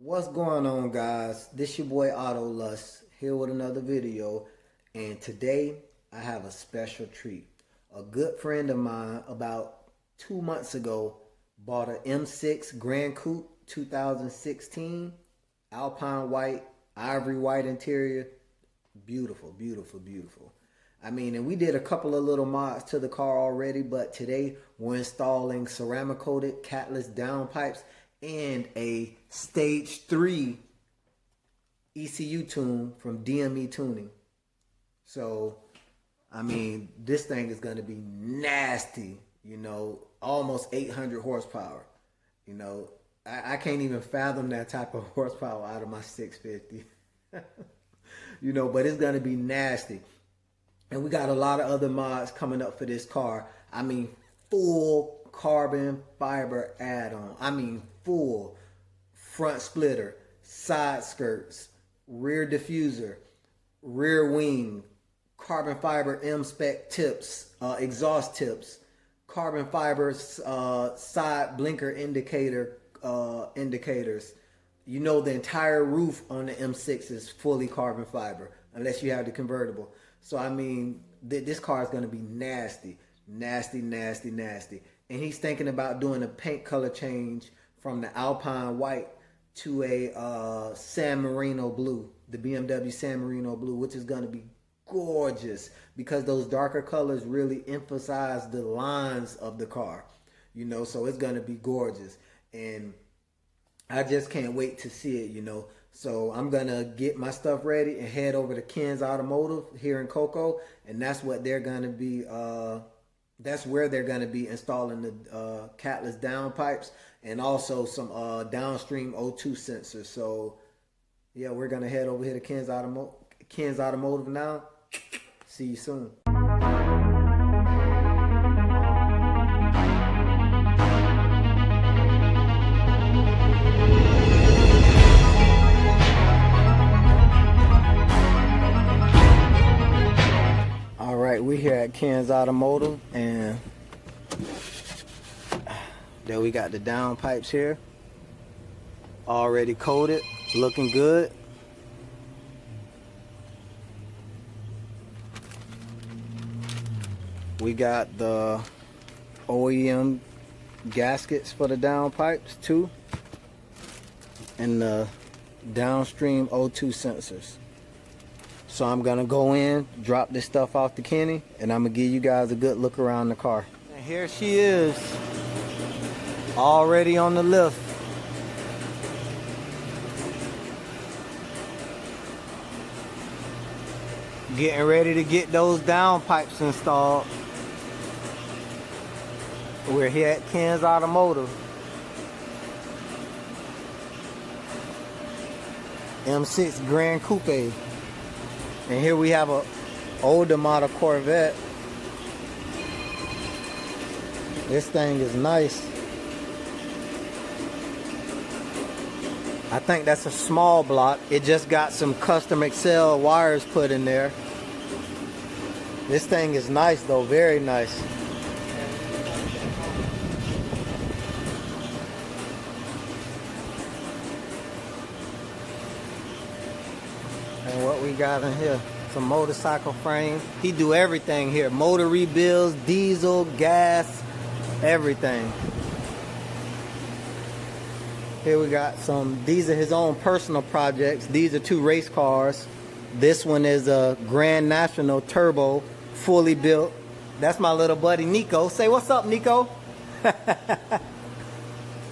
What's going on, guys? This your boy Auto Lust here with another video, and today I have a special treat. A good friend of mine about 2 months ago bought an M6 Grand Coupe 2016, Alpine white, ivory white interior. Beautiful, beautiful, beautiful. I mean, and we did a couple of little mods to the car already, but today we're installing ceramic coated catless downpipes and a stage 3 ECU tune from DME Tuning. So, I mean, this thing is going to be nasty, almost 800 horsepower. I can't even fathom that type of horsepower out of my 650. But it's going to be nasty. And we got a lot of other mods coming up for this car. I mean, full carbon fiber add-on. I mean, full front splitter, side skirts, rear diffuser, rear wing, carbon fiber M-spec tips, exhaust tips, carbon fiber side blinker indicators. The entire roof on the M6 is fully carbon fiber, unless you have the convertible. So, I mean, this car is going to be nasty. Nasty, nasty, nasty. And he's thinking about doing a paint color change from the Alpine white to a San Marino blue, the BMW San Marino blue, which is going to be gorgeous because those darker colors really emphasize the lines of the car, so it's going to be gorgeous. And I just can't wait to see it, So I'm going to get my stuff ready and head over to Ken's Automotive here in Cocoa. And that's what they're going to be, that's where they're going to be installing the catless downpipes and also some downstream O2 sensors. So, yeah, we're going to head over here to Ken's Automotive now. See you soon. We're here at Ken's Automotive, and there we got the downpipes here, already coated, looking good. We got the OEM gaskets for the downpipes too, and the downstream O2 sensors. So I'm gonna go in, drop this stuff off to Kenny, and I'm gonna give you guys a good look around the car. And here she is, already on the lift. Getting ready to get those downpipes installed. We're here at Ken's Automotive. M6 Grand Coupe. And here we have a older model Corvette. This thing is nice. I think that's a small block. It just got some custom Excel wires put in there. This thing is nice though, very nice. And what we got in here, some motorcycle frame. He do everything here, motor rebuilds, diesel, gas, everything. Here we got these are his own personal projects. These are 2 race cars. This one is a Grand National Turbo, fully built. That's my little buddy Nico. Say what's up, Nico.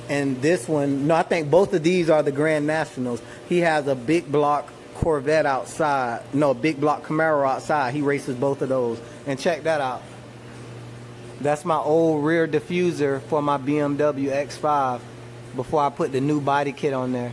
And this one, no, I think both of these are the Grand Nationals. He has a big block Corvette outside, no, big block Camaro outside. He races both of those. And check that out. That's my old rear diffuser for my BMW X5 before I put the new body kit on there.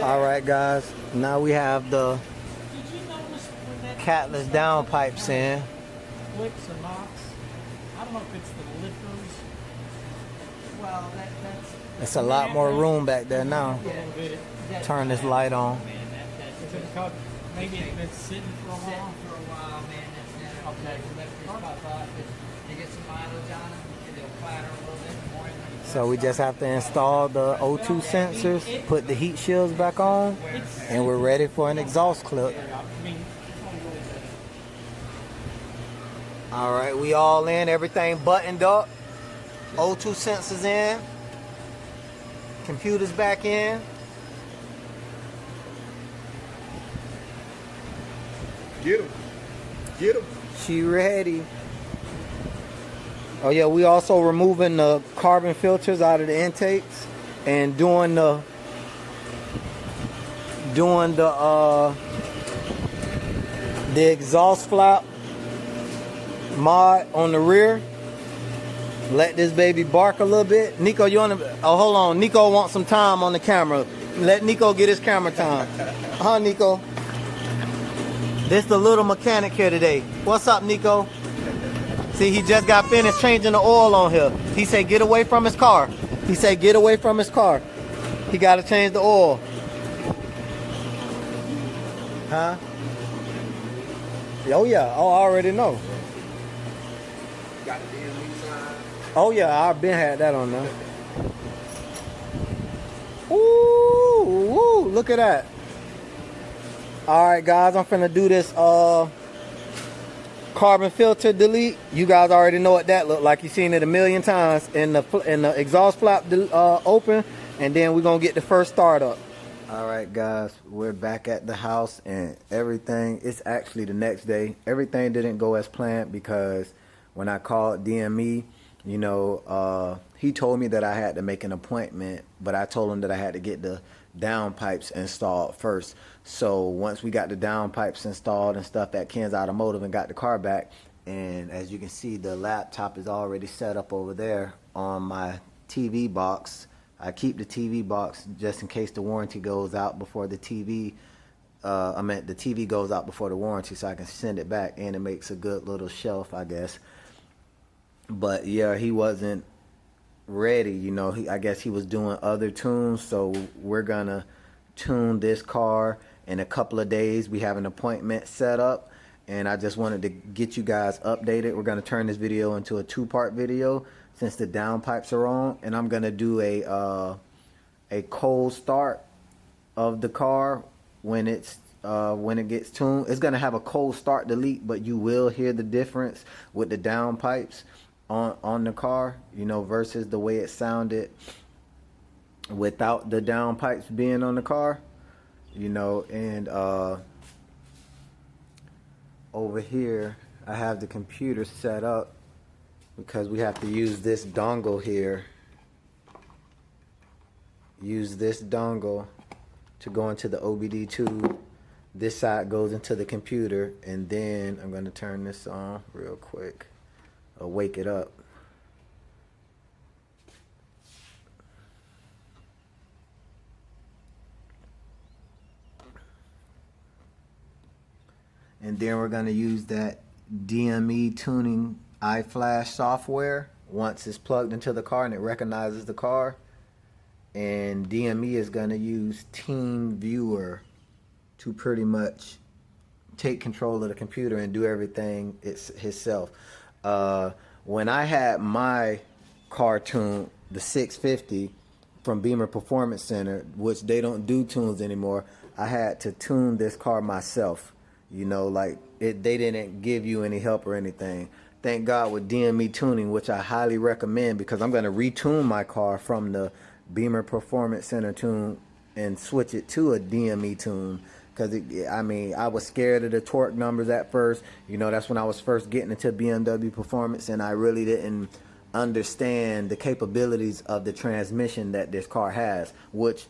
All right, guys. Now we have the catless downpipes in. Clicks or knocks. I don't know if it's the lifters. Well, that's. It's a lot more room back there now. Turn this light on. Maybe it's been sitting for a while. Man. Okay. You get some mileage on them, and they'll clatter a little bit more. So we just have to install the O2 sensors, put the heat shields back on, and we're ready for an exhaust clip. All right, we all in, everything buttoned up. O2 sensors in. Computers back in. Get him. Get him. She ready. Oh yeah, we also removing the carbon filters out of the intakes and doing the exhaust flap mod on the rear. Let this baby bark a little bit. Nico, you want to? Oh, hold on. Nico wants some time on the camera. Let Nico get his camera time. Huh, Nico? This the little mechanic here today. What's up, Nico? See, he just got finished changing the oil on here. He said, get away from his car. He said, get away from his car. He got to change the oil. Huh? Oh, yeah. Oh, I already know. Got the DME sign. Oh, yeah. I've been had that on there. Ooh, look at that. All right, guys. I'm finna do this carbon filter delete. You guys already know what that looked like. You've seen it a million times. In the exhaust flap open, and then we're gonna get the first start up. All right, guys, we're back at the house, and everything. It's actually the next day. Everything didn't go as planned because when I called DME, you know, he told me that I had to make an appointment, but I told him that I had to get the downpipes installed first. So once we got the downpipes installed and stuff at Ken's Automotive and got the car back, and as you can see, the laptop is already set up over there on my TV box. I keep the TV box just in case the warranty goes out before the TV. The TV goes out before the warranty, so I can send it back, and it makes a good little shelf, I guess. But yeah, he wasn't ready, you know. I guess he was doing other tunes, so we're gonna tune this car in a couple of days. We have an appointment set up, and I just wanted to get you guys updated. We're gonna turn this video into a two-part video since the downpipes are on, and I'm gonna do a cold start of the car when it gets tuned. It's gonna have a cold start delete, but you will hear the difference with the downpipes on the car, you know, versus the way it sounded without the downpipes being on the car, you know. And over here I have the computer set up because we have to use this dongle here. Use this dongle to go into the OBD2. This side goes into the computer, and then I'm going to turn this on real quick. Wake it up. And then we're going to use that DME tuning iFlash software once it's plugged into the car and it recognizes the car. And DME is going to use TeamViewer to pretty much take control of the computer and do everything himself. When I had my car tuned, the 650 from Beamer Performance Center, which they don't do tunes anymore, I had to tune this car myself. You know, like they didn't give you any help or anything. Thank God with DME tuning, which I highly recommend, because I'm going to retune my car from the Beamer Performance Center tune and switch it to a DME tune. Because, I mean, I was scared of the torque numbers at first. You know, that's when I was first getting into BMW Performance, and I really didn't understand the capabilities of the transmission that this car has. Which,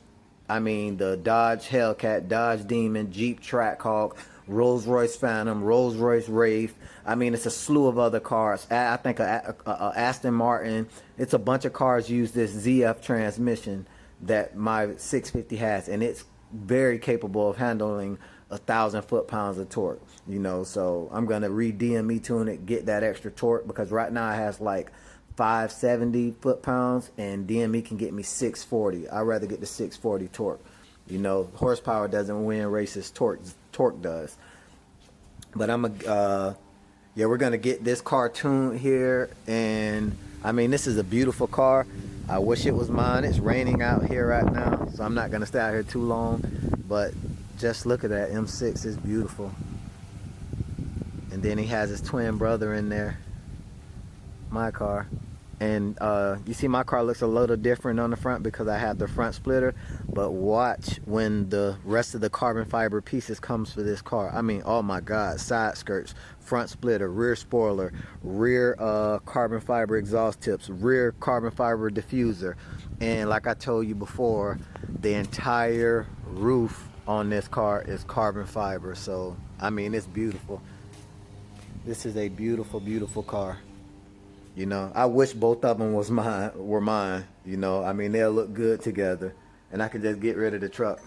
I mean, the Dodge Hellcat, Dodge Demon, Jeep Trackhawk, Rolls-Royce Phantom, Rolls-Royce Wraith. I mean, it's a slew of other cars. I think Aston Martin. It's a bunch of cars use this ZF transmission. that my 650 has, and it's very capable of handling 1,000 foot-pounds of torque. You know, so I'm gonna re-DME tune it, get that extra torque, because right now it has like 570 foot-pounds, and DME can get me 640. I'd rather get the 640 torque. You know, horsepower doesn't win races, torque does. But yeah, we're gonna get this car tuned here, and I mean, this is a beautiful car. I wish it was mine. It's raining out here right now, so I'm not gonna stay out here too long, but just look at that. M6 is beautiful. And then he has his twin brother in there, my car. And you see my car looks a little different on the front because I have the front splitter, but watch when the rest of the carbon fiber pieces comes for this car. I mean, oh my God, side skirts, front splitter, rear spoiler, rear carbon fiber exhaust tips, rear carbon fiber diffuser, and like I told you before, the entire roof on this car is carbon fiber. So I mean, it's beautiful. This is a beautiful, beautiful car. You know, I wish both of them were mine. You know, I mean, they'll look good together, and I could just get rid of the truck.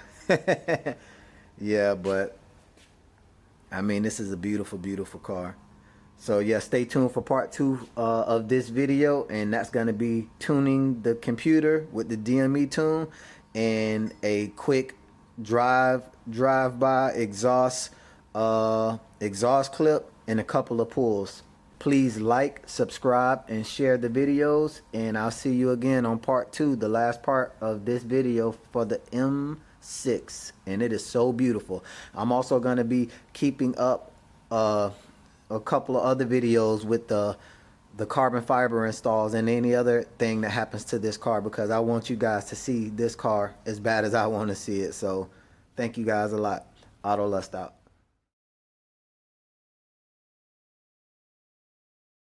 Yeah, but I mean, this is a beautiful, beautiful car. So yeah, stay tuned for part 2 of this video, and that's gonna be tuning the computer with the DME tune, and a quick drive-by exhaust clip, and a couple of pulls. Please like, subscribe, and share the videos, and I'll see you again on part 2, the last part of this video for the M6, and it is so beautiful. I'm also going to be keeping up a couple of other videos with the carbon fiber installs and any other thing that happens to this car, because I want you guys to see this car as bad as I want to see it. So thank you guys a lot. Autolust out.